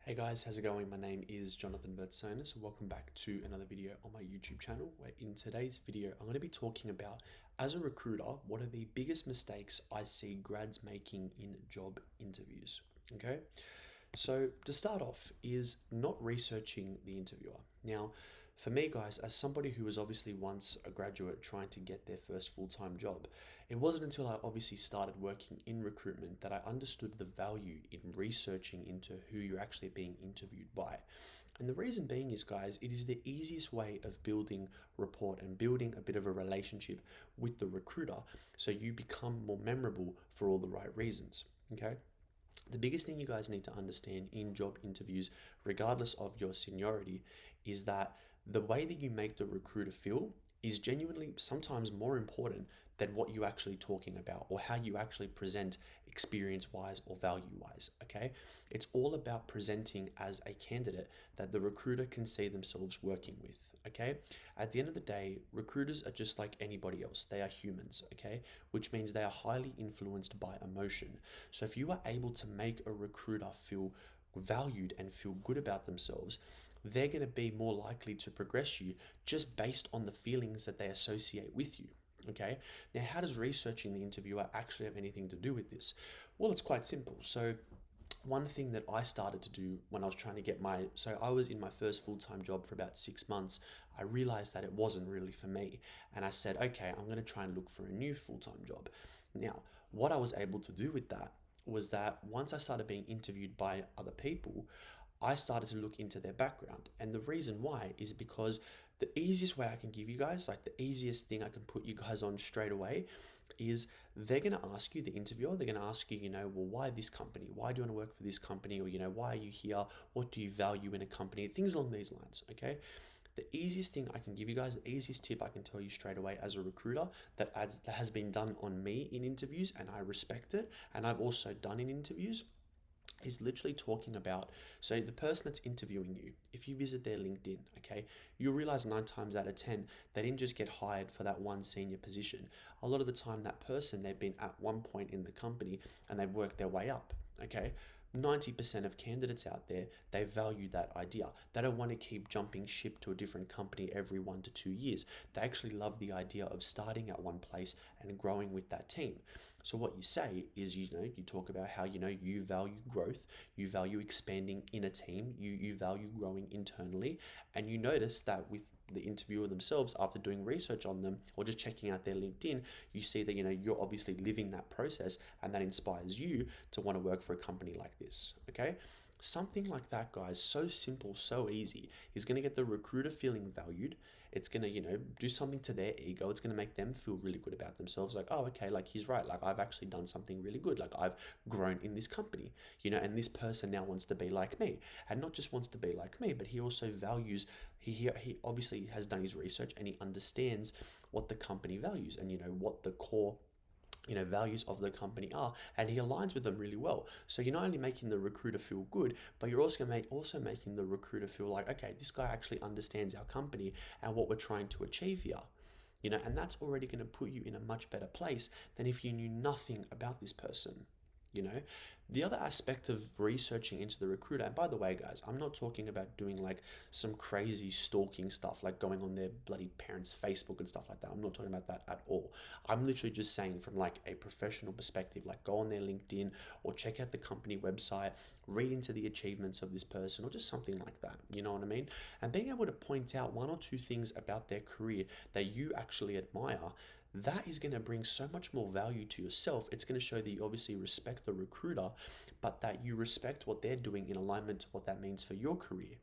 Hey guys, how's it going? My name is Jonathan Bertsonis. Welcome back to another video on my YouTube channel, where in today's video, I'm going to be talking about, as a recruiter, what are the biggest mistakes I see grads making in job interviews. Okay, so to start off is not researching the interviewer. Now, for me, guys, as somebody who was obviously once a graduate trying to get their first full-time job, it wasn't until I obviously started working in recruitment that I understood the value in researching into who you're actually being interviewed by. And the reason being is, guys, it is the easiest way of building rapport and building a bit of a relationship with the recruiter so you become more memorable for all the right reasons. Okay? The biggest thing you guys need to understand in job interviews, regardless of your seniority, is that the way that you make the recruiter feel is genuinely sometimes more important than what you're actually talking about or how you actually present experience wise or value wise. Okay, it's all about presenting as a candidate that the recruiter can see themselves working with. Okay, at the end of the day, recruiters are just like anybody else, they are humans. Okay, which means they are highly influenced by emotion. So if you are able to make a recruiter feel valued and feel good about themselves, they're going to be more likely to progress you just based on the feelings that they associate with you. Okay, now how does researching the interviewer actually have anything to do with this? Well, it's quite simple. So one thing that I started to do when I was trying to get so I was in my first full-time job for about 6 months. I realized that it wasn't really for me. And I said, okay, I'm going to try and look for a new full-time job. Now, what I was able to do with that was that once I started being interviewed by other people, I started to look into their background. And the reason why is because the easiest way I can give you guys, like the easiest thing I can put you guys on straight away, is they're going to ask you, the interviewer, they're going to ask you, well, why this company? Why do you want to work for this company? Or, why are you here? What do you value in a company? Things along these lines, okay? The easiest thing I can give you guys, the easiest tip I can tell you straight away as a recruiter that has been done on me in interviews, and I respect it, and I've also done in interviews, is literally talking about, so the person that's interviewing you, if you visit their LinkedIn, okay, you'll realize 9 times out of 10 they didn't just get hired for that one senior position. A lot of the time, that person, they've been at one point in the company and they've worked their way up. Okay, 90% of candidates out there, they value that idea. They don't want to keep jumping ship to a different company every 1 to 2 years. They actually love the idea of starting at one place and growing with that team. So what you say is, you talk about how, you value growth, you value expanding in a team, you value growing internally, and you notice that with the interviewer themselves, after doing research on them or just checking out their LinkedIn, you see that, you're obviously living that process, and that inspires you to want to work for a company like this. Okay, something like that, guys, so simple, so easy, is going to get the recruiter feeling valued. It's going to, do something to their ego. It's going to make them feel really good about themselves, like, oh, okay, like he's right, like I've actually done something really good, like I've grown in this company, and this person now wants to be like me. And not just wants to be like me, but he also values, he obviously has done his research, and he understands what the company values, and what the core values of the company are, and he aligns with them really well. So you're not only making the recruiter feel good, but you're also making the recruiter feel like, okay, this guy actually understands our company and what we're trying to achieve here. And that's already going to put you in a much better place than if you knew nothing about this person. you know the other aspect of researching into the recruiter, and by the way, guys, I'm not talking about doing like some crazy stalking stuff, like going on their bloody parents' Facebook and stuff like that. I'm not talking about that at all. I'm literally just saying, from like a professional perspective, like go on their LinkedIn or check out the company website, read into the achievements of this person, or just something like that. You know what I mean? And being able to point out one or two things about their career that you actually admire, that is going to bring so much more value to yourself. It's going to show that you obviously respect the recruiter, but that you respect what they're doing in alignment to what that means for your career.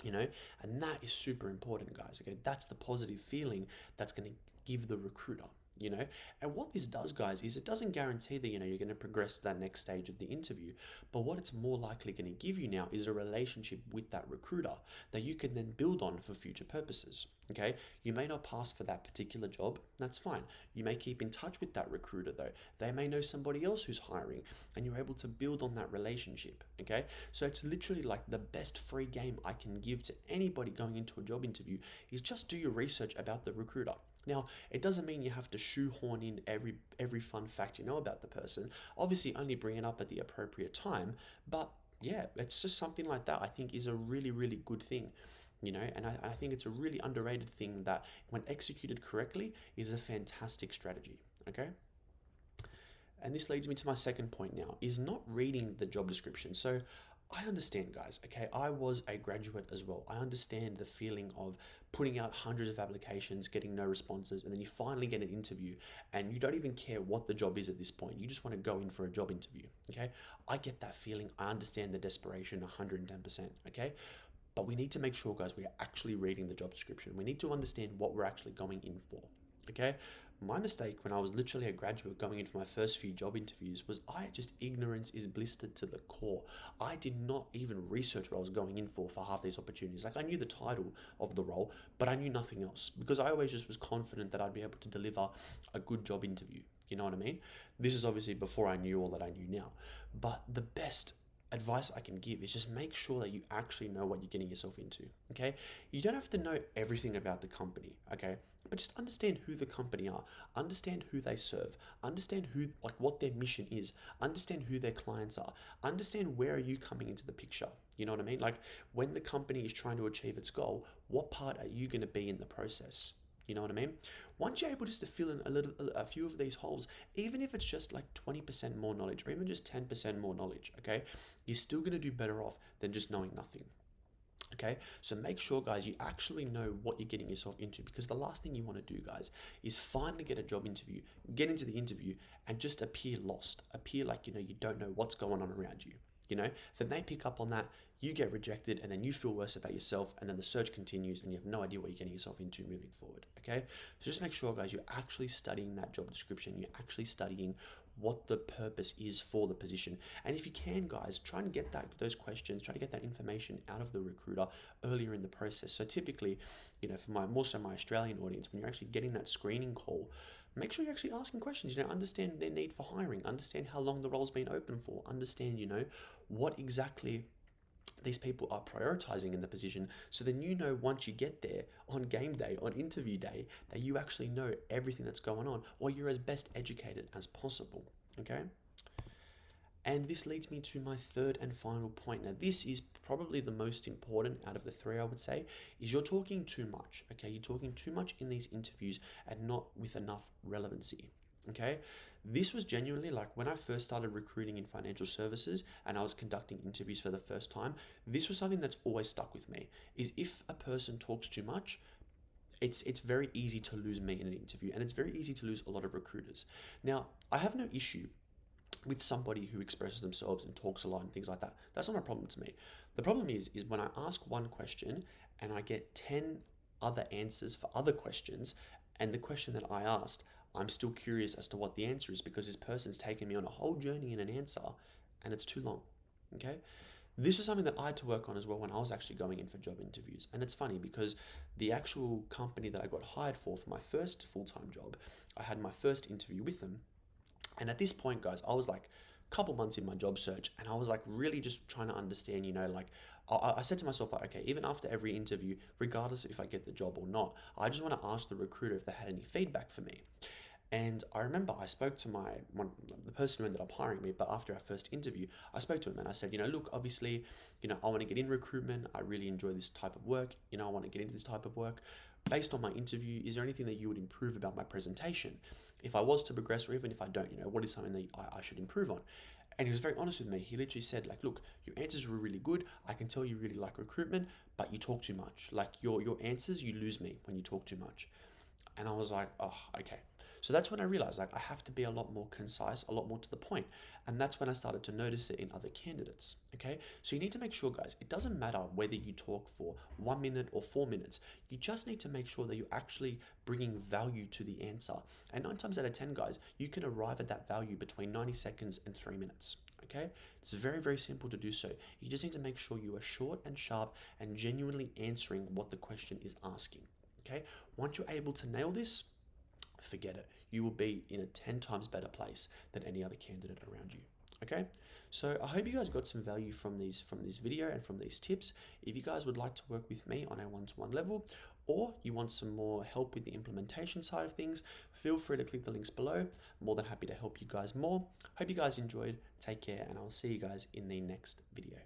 And that is super important, guys. Okay, that's the positive feeling that's going to give the recruiter. And what this does, guys, is it doesn't guarantee that you're going to progress to that next stage of the interview, but what it's more likely going to give you now is a relationship with that recruiter that you can then build on for future purposes. Okay, you may not pass for that particular job, that's fine. You may keep in touch with that recruiter though. They may know somebody else who's hiring, and you're able to build on that relationship. Okay, so it's literally like the best free game I can give to anybody going into a job interview is just do your research about the recruiter. Now, it doesn't mean you have to shoehorn in every fun fact you know about the person. Obviously, only bring it up at the appropriate time, but yeah, it's just something like that I think is a really, really good thing, and I think it's a really underrated thing that when executed correctly is a fantastic strategy. Okay. And this leads me to my second point now, is not reading the job description. So I understand, guys, okay? I was a graduate as well. I understand the feeling of putting out hundreds of applications, getting no responses, and then you finally get an interview and you don't even care what the job is at this point. You just want to go in for a job interview, okay? I get that feeling. I understand the desperation 110%, okay? But we need to make sure, guys, we are actually reading the job description. We need to understand what we're actually going in for, okay? My mistake when I was literally a graduate going in for my first few job interviews was I just ignorance is blistered to the core. I did not even research what I was going in for half these opportunities. Like I knew the title of the role, but I knew nothing else because I always just was confident that I'd be able to deliver a good job interview. You know what I mean? This is obviously before I knew all that I knew now. But the best advice I can give is just make sure that you actually know what you're getting yourself into. Okay, you don't have to know everything about the company, okay, but just understand who the company are, understand who they serve, understand who, like, what their mission is, understand who their clients are, understand where are you coming into the picture. You know what I mean? Like when the company is trying to achieve its goal, what part are you going to be in the process? You know what I mean? Once you're able just to fill in a few of these holes, even if it's just like 20% more knowledge or even just 10% more knowledge, okay, you're still going to do better off than just knowing nothing. Okay, so make sure, guys, you actually know what you're getting yourself into, because the last thing you want to do, guys, is finally get a job interview, get into the interview, and just appear lost, appear like you don't know what's going on around you. Then they pick up on that, you get rejected, and then you feel worse about yourself, and then the search continues, and you have no idea what you're getting yourself into moving forward. Okay, so just make sure, guys, you're actually studying that job description, you're actually studying what the purpose is for the position. And if you can, guys, try and get those questions, try to get that information out of the recruiter earlier in the process. So typically, for more so my Australian audience, when you're actually getting that screening call, make sure you're actually asking questions. Understand their need for hiring, understand how long the role's been open for, understand, what exactly these people are prioritizing in the position, so then once you get there on game day, on interview day, that you actually know everything that's going on, or you're as best educated as possible. Okay, and this leads me to my third and final point. Now this is probably the most important out of the three, I would say, is you're talking too much. Okay, you're talking too much in these interviews and not with enough relevancy. Okay, this was genuinely like when I first started recruiting in financial services and I was conducting interviews for the first time. This was something that's always stuck with me, is if a person talks too much, it's very easy to lose me in an interview, and it's very easy to lose a lot of recruiters. Now, I have no issue with somebody who expresses themselves and talks a lot and things like that. That's not a problem to me. The problem is when I ask one question and I get 10 other answers for other questions, and the question that I asked, I'm still curious as to what the answer is, because this person's taken me on a whole journey in an answer and it's too long. Okay? This was something that I had to work on as well when I was actually going in for job interviews. And it's funny because the actual company that I got hired for my first full-time job, I had my first interview with them. And at this point, guys, I was like a couple months in my job search, and I was like really just trying to understand, like I said to myself, like, okay, even after every interview, regardless if I get the job or not, I just want to ask the recruiter if they had any feedback for me. And I remember I spoke to the person who ended up hiring me, but after our first interview, I spoke to him and I said, look, obviously, I want to get in recruitment. I really enjoy this type of work. I want to get into this type of work. Based on my interview, is there anything that you would improve about my presentation? If I was to progress, or even if I don't, what is something that I should improve on? And he was very honest with me. He literally said, like, look, your answers were really good. I can tell you really like recruitment, but you talk too much. Like your answers, you lose me when you talk too much. And I was like, oh, okay. So that's when I realized, like, I have to be a lot more concise, a lot more to the point. And that's when I started to notice it in other candidates. Okay. So you need to make sure, guys, it doesn't matter whether you talk for 1 minute or 4 minutes. You just need to make sure that you're actually bringing value to the answer. And 9 times out of 10, guys, you can arrive at that value between 90 seconds and 3 minutes. Okay, it's very, very simple to do so. You just need to make sure you are short and sharp and genuinely answering what the question is asking. Okay, once you're able to nail this, forget it. You will be in a 10 times better place than any other candidate around you. Okay, so I hope you guys got some value from this video and from these tips. If you guys would like to work with me on a one-to-one level, or you want some more help with the implementation side of things, feel free to click the links below. I'm more than happy to help you guys more. Hope you guys enjoyed. Take care, and I'll see you guys in the next video.